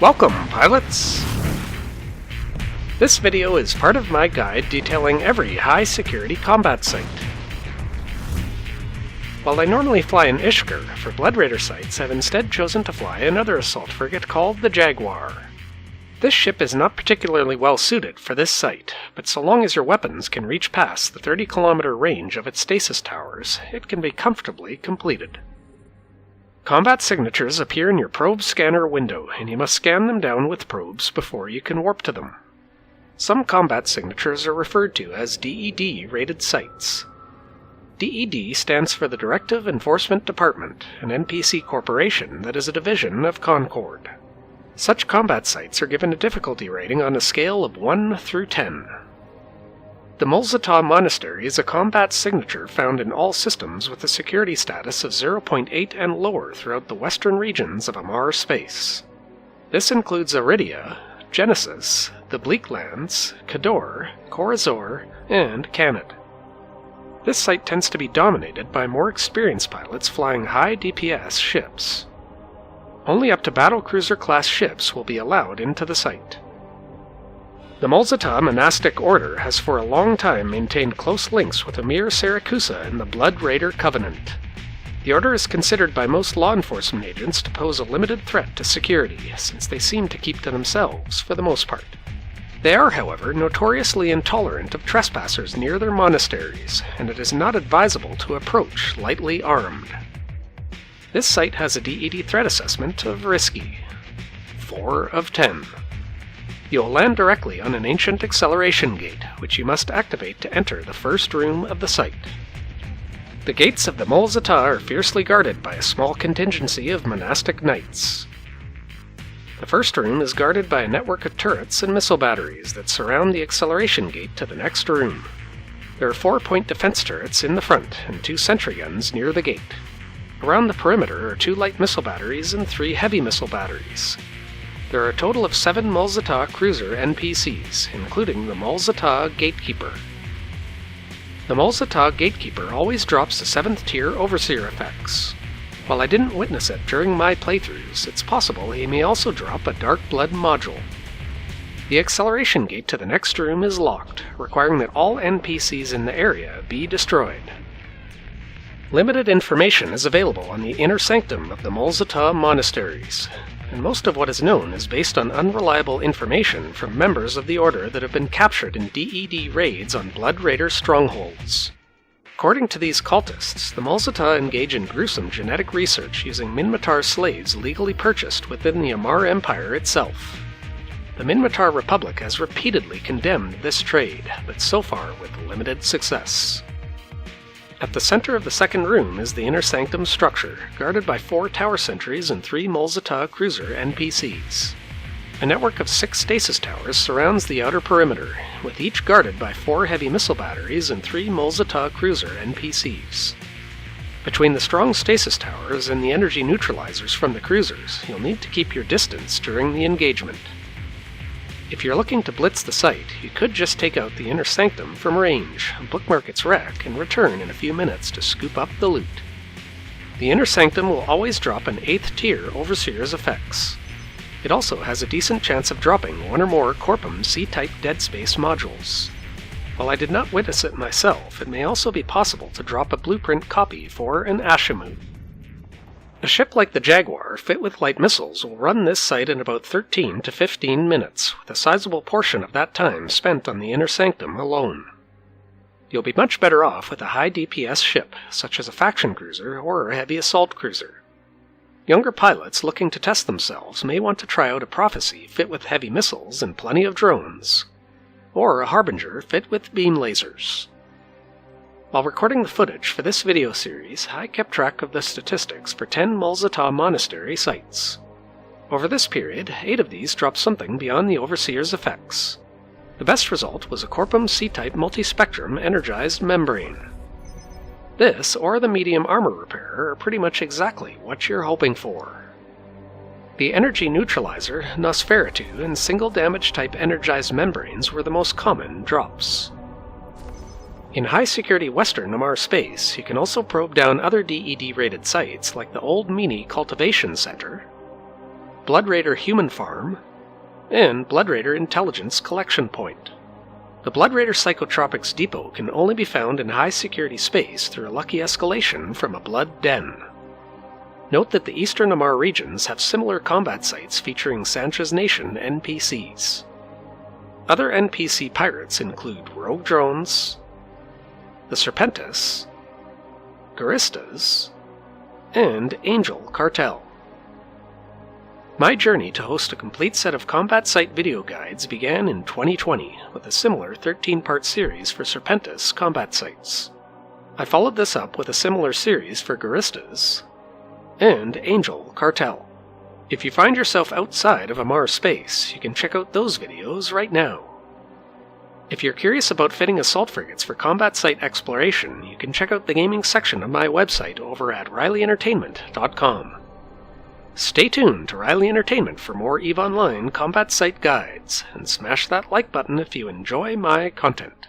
Welcome, pilots! This video is part of my guide detailing every high-security combat site. While I normally fly an Ishkar, for Blood Raider sites I've instead chosen to fly another assault frigate called the Jaguar. This ship is not particularly well suited for this site, but so long as your weapons can reach past the 30-kilometer range of its stasis towers, it can be comfortably completed. Combat signatures appear in your probe scanner window, and you must scan them down with probes before you can warp to them. Some combat signatures are referred to as DED-rated sites. DED stands for the Directive Enforcement Department, an NPC corporation that is a division of Concord. Such combat sites are given a difficulty rating on a scale of 1 through 10. The Mul-Zatah Monastery is a combat signature found in all systems with a security status of 0.8 and lower throughout the western regions of Amarr space. This includes Aridia, Genesis, the Bleak Lands, Kador, Kor-Azor, and Khanid. This site tends to be dominated by more experienced pilots flying high DPS ships. Only up to battlecruiser class ships will be allowed into the site. The Mul-Zatah monastic order has for a long time maintained close links with Amarr Melody and the Blood Raider Covenant. The order is considered by most law enforcement agents to pose a limited threat to security, since they seem to keep to themselves for the most part. They are, however, notoriously intolerant of trespassers near their monasteries, and it is not advisable to approach lightly armed. This site has a DED threat assessment of risky, 4 of 10. You'll land directly on an ancient acceleration gate, which you must activate to enter the first room of the site. The gates of the Mul-Zatah are fiercely guarded by a small contingency of monastic knights. The first room is guarded by a network of turrets and missile batteries that surround the acceleration gate to the next room. There are 4-point defense turrets in the front and 2 sentry guns near the gate. Around the perimeter are 2 light missile batteries and 3 heavy missile batteries. There are a total of 7 Mul-Zatah cruiser NPCs, including the Mul-Zatah Gatekeeper. The Mul-Zatah Gatekeeper always drops the 7th tier Overseer effects. While I didn't witness it during my playthroughs, it's possible he may also drop a Dark Blood module. The acceleration gate to the next room is locked, requiring that all NPCs in the area be destroyed. Limited information is available on the inner sanctum of the Mul-Zatah monasteries, and most of what is known is based on unreliable information from members of the Order that have been captured in DED raids on Blood Raider strongholds. According to these cultists, the Mul-Zatah engage in gruesome genetic research using Minmatar slaves legally purchased within the Amarr Empire itself. The Minmatar Republic has repeatedly condemned this trade, but so far with limited success. At the center of the second room is the inner sanctum structure, guarded by 4 tower sentries and 3 Mul-Zatah cruiser NPCs. A network of 6 stasis towers surrounds the outer perimeter, with each guarded by 4 heavy missile batteries and 3 Mul-Zatah cruiser NPCs. Between the strong stasis towers and the energy neutralizers from the cruisers, you'll need to keep your distance during the engagement. If you're looking to blitz the site, you could just take out the inner sanctum from range, bookmark its wreck, and return in a few minutes to scoop up the loot. The inner sanctum will always drop an 8th tier Overseer's effects. It also has a decent chance of dropping 1 or more Corpum C-Type Deadspace modules. While I did not witness it myself, it may also be possible to drop a blueprint copy for an Ashimu. A ship like the Jaguar, fit with light missiles, will run this site in about 13 to 15 minutes, with a sizable portion of that time spent on the inner sanctum alone. You'll be much better off with a high DPS ship, such as a faction cruiser or a heavy assault cruiser. Younger pilots looking to test themselves may want to try out a Prophecy fit with heavy missiles and plenty of drones, or a Harbinger fit with beam lasers. While recording the footage for this video series, I kept track of the statistics for 10 Mul-Zatah Monastery sites. Over this period, 8 of these dropped something beyond the Overseer's effects. The best result was a Corpum C-Type multi-spectrum energized membrane. This, or the medium armor repair, are pretty much exactly what you're hoping for. The energy neutralizer, Nosferatu, and single damage type energized membranes were the most common drops. In high-security western Amarr space, you can also probe down other DED-rated sites like the Old Meanie Cultivation Center, Blood Raider Human Farm, and Blood Raider Intelligence Collection Point. The Blood Raider Psychotropics Depot can only be found in high-security space through a lucky escalation from a Blood Den. Note that the Eastern Amarr regions have similar combat sites featuring Sancha's Nation NPCs. Other NPC pirates include Rogue Drones, the Serpentis, Guristas, and Angel Cartel. My journey to host a complete set of combat site video guides began in 2020 with a similar 13-part series for Serpentis combat sites. I followed this up with a similar series for Guristas and Angel Cartel. If you find yourself outside of Amarr space, you can check out those videos right now. If you're curious about fitting assault frigates for combat site exploration, you can check out the gaming section of my website over at RileyEntertainment.com. Stay tuned to Riley Entertainment for more EVE Online combat site guides, and smash that like button if you enjoy my content.